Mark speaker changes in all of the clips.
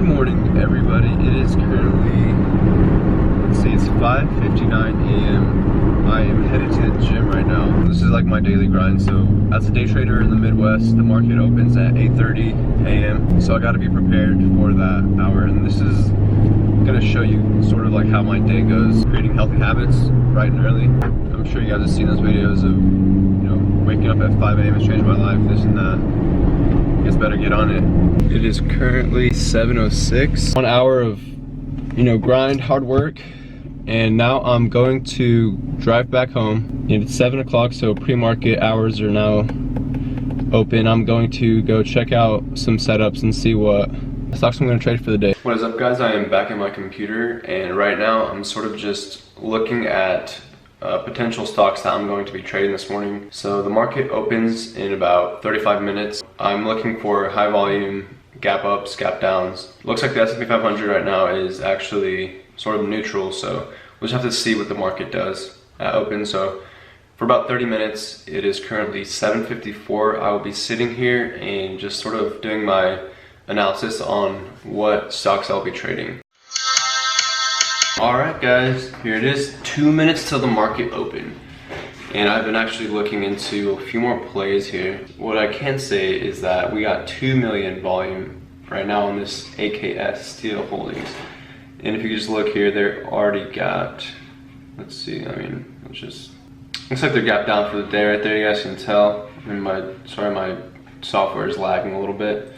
Speaker 1: morning, everybody. It is currently, let's see, it's 5:59 a.m. I am headed to the gym right now. This is like my daily grind. So as a day trader in the Midwest, the market opens at 8:30 a.m. So I got to be prepared for that hour. And this is gonna show you sort of like how my day goes, creating healthy habits bright and early. I'm sure you guys have seen those videos of, you know, waking up at 5 a.m. has changed my life, this and that. You guys better get on it. It is currently 7:06. 1 hour of, you know, grind, hard work. And now I'm going to drive back home. And it's 7 o'clock, so pre-market hours are now open. I'm going to go check out some setups and see what stocks I'm going to trade for the day. What is up, guys? I am back at my computer, and right now I'm sort of just looking at potential stocks that I'm going to be trading this morning. So the market opens in about 35 minutes. I'm looking for high volume gap ups, gap downs. Looks like the S&P 500 right now is actually sort of neutral, so we'll just have to see what the market does at open. So for about 30 minutes, it is currently 7:54. I will be sitting here and just sort of doing my analysis on what stocks I'll be trading. Alright guys, here it is, 2 minutes till the market open. And I've been actually looking into a few more plays here. What I can say is that we got 2 million volume right now on this AKS Steel Holdings. And if you just look here, they're already got, let's see, I mean, it's just, looks like they're gapped down for the day right there, you guys can tell. And my software is lagging a little bit.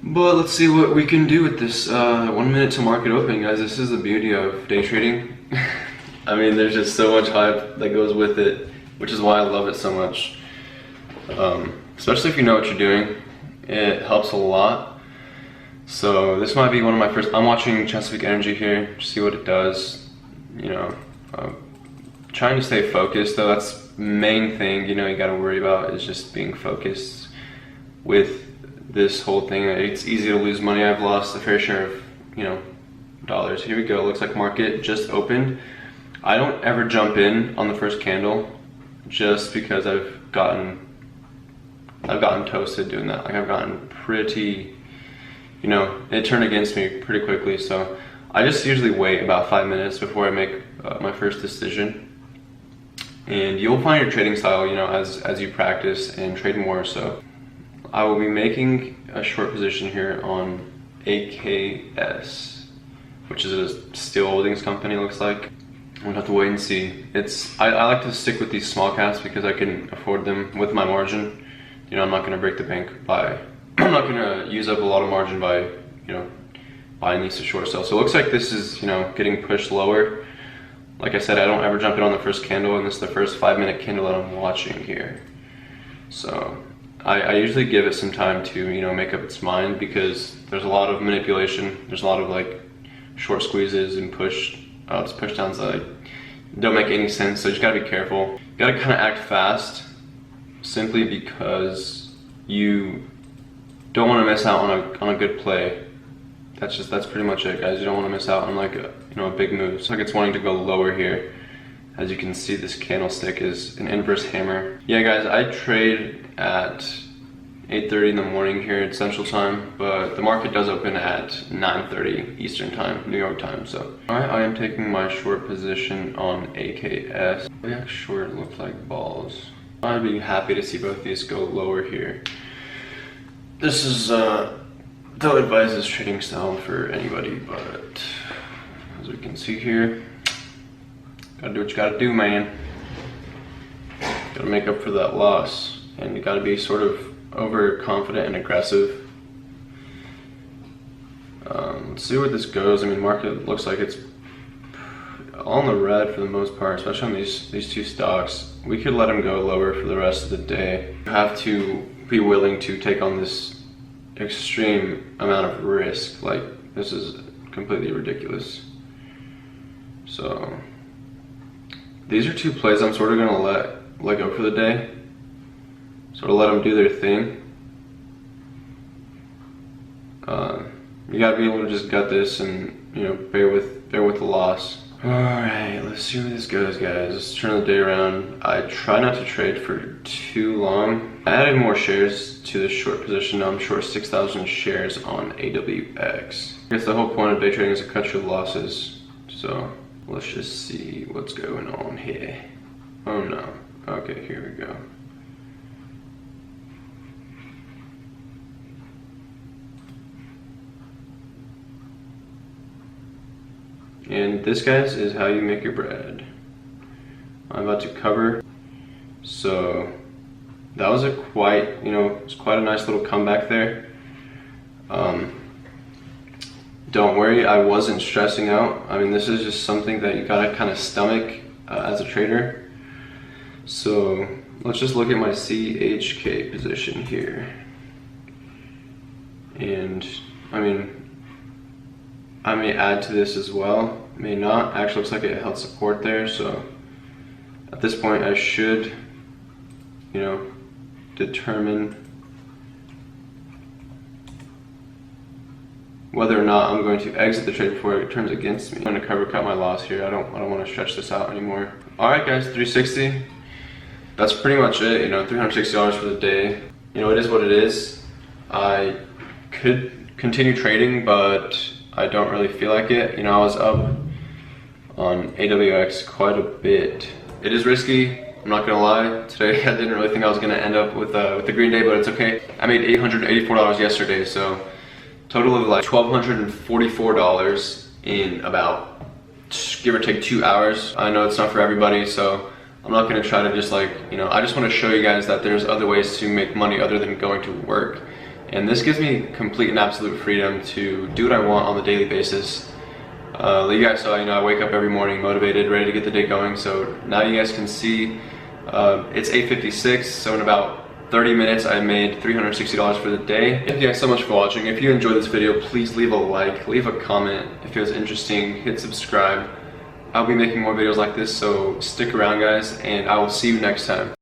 Speaker 1: But let's see what we can do with this 1 minute to market open, guys. This is the beauty of day trading. I mean, there's just so much hype that goes with it, which is why I love it so much. Especially if you know what you're doing, it helps a lot. So this might be one of my first. I'm watching Chesapeake Energy here to see what it does. You know, trying to stay focused though. That's the main thing. You know, you got to worry about is just being focused with this whole thing. It's easy to lose money. I've lost a fair share of, you know, dollars. Here we go. Looks like market just opened. I don't ever jump in on the first candle just because I've gotten toasted doing that. Like I've gotten pretty, you know, it turned against me pretty quickly. So I just usually wait about 5 minutes before I make my first decision. And you'll find your trading style, you know, as you practice and trade more. So I will be making a short position here on AKS, which is a steel holdings company, looks like. We'll have to wait and see. I like to stick with these small caps because I can afford them with my margin. You know, I'm not gonna break the bank I'm not gonna use up a lot of margin by, you know, buying these to short sell. So it looks like this is, you know, getting pushed lower. Like I said, I don't ever jump in on the first candle, and this is the first 5 minute candle that I'm watching here. So I usually give it some time to, you know, make up its mind because there's a lot of manipulation. There's a lot of like short squeezes and push downs that don't make any sense. So you just gotta be careful. You gotta kind of act fast simply because you don't want to miss out on a good play. That's pretty much it, guys. You don't want to miss out on like a, you know, a big move. So like it's wanting to go lower here. As you can see, this candlestick is an inverse hammer. Yeah, guys, I trade at 8:30 in the morning here at Central Time, but the market does open at 9:30 Eastern Time, New York time. So, alright, I am taking my short position on AKS. Yeah, short looks like balls. I'd be happy to see both these go lower here. This is don't advise this trading style for anybody, but as we can see here, gotta do what you gotta do, man. Gotta make up for that loss, and you gotta be sort of overconfident and aggressive. Let's see where this goes. I mean, market looks like it's all in the red for the most part, especially on these two stocks. We could let them go lower for the rest of the day. You have to be willing to take on this extreme amount of risk. Like, this is completely ridiculous. So these are two plays I'm sort of gonna let go for the day. Sort of let them do their thing. You gotta be able to just gut this and, you know, bear with the loss. Alright, let's see where this goes, guys. Let's turn the day around. I try not to trade for too long. I added more shares to the short position. Now I'm short 6,000 shares on AWX. I guess the whole point of day trading is to cut your losses. So let's just see what's going on here. Oh no. Okay, here we go. And this, guys, is how you make your bread. I'm about to cover. So that was it's quite a nice little comeback there. Don't worry, I wasn't stressing out. I mean, this is just something that you gotta kind of stomach as a trader. So let's just look at my CHK position here. And I may add to this as well, may not. Actually looks like it held support there, so at this point I should, determine whether or not I'm going to exit the trade before it turns against me. I'm gonna cover cut my loss here. I don't want to stretch this out anymore. All right, guys, 360. That's pretty much it. $360 for the day. It is what it is. I could continue trading, but I don't really feel like it. I was up on AWX quite a bit. It is risky, I'm not gonna lie. Today I didn't really think I was gonna end up with the green day, but it's okay. I made $884 yesterday, so total of like $1,244 in about, give or take, 2 hours. I know it's not for everybody, so I'm not gonna try to just I just wanna show you guys that there's other ways to make money other than going to work. And this gives me complete and absolute freedom to do what I want on the daily basis. You guys saw, I wake up every morning motivated, ready to get the day going. So now you guys can see it's 8:56, so in about 30 minutes I made $360 for the day. Thank you guys so much for watching. If you enjoyed this video, please leave a like, leave a comment. If it was interesting, hit subscribe. I'll be making more videos like this, so stick around, guys, and I will see you next time.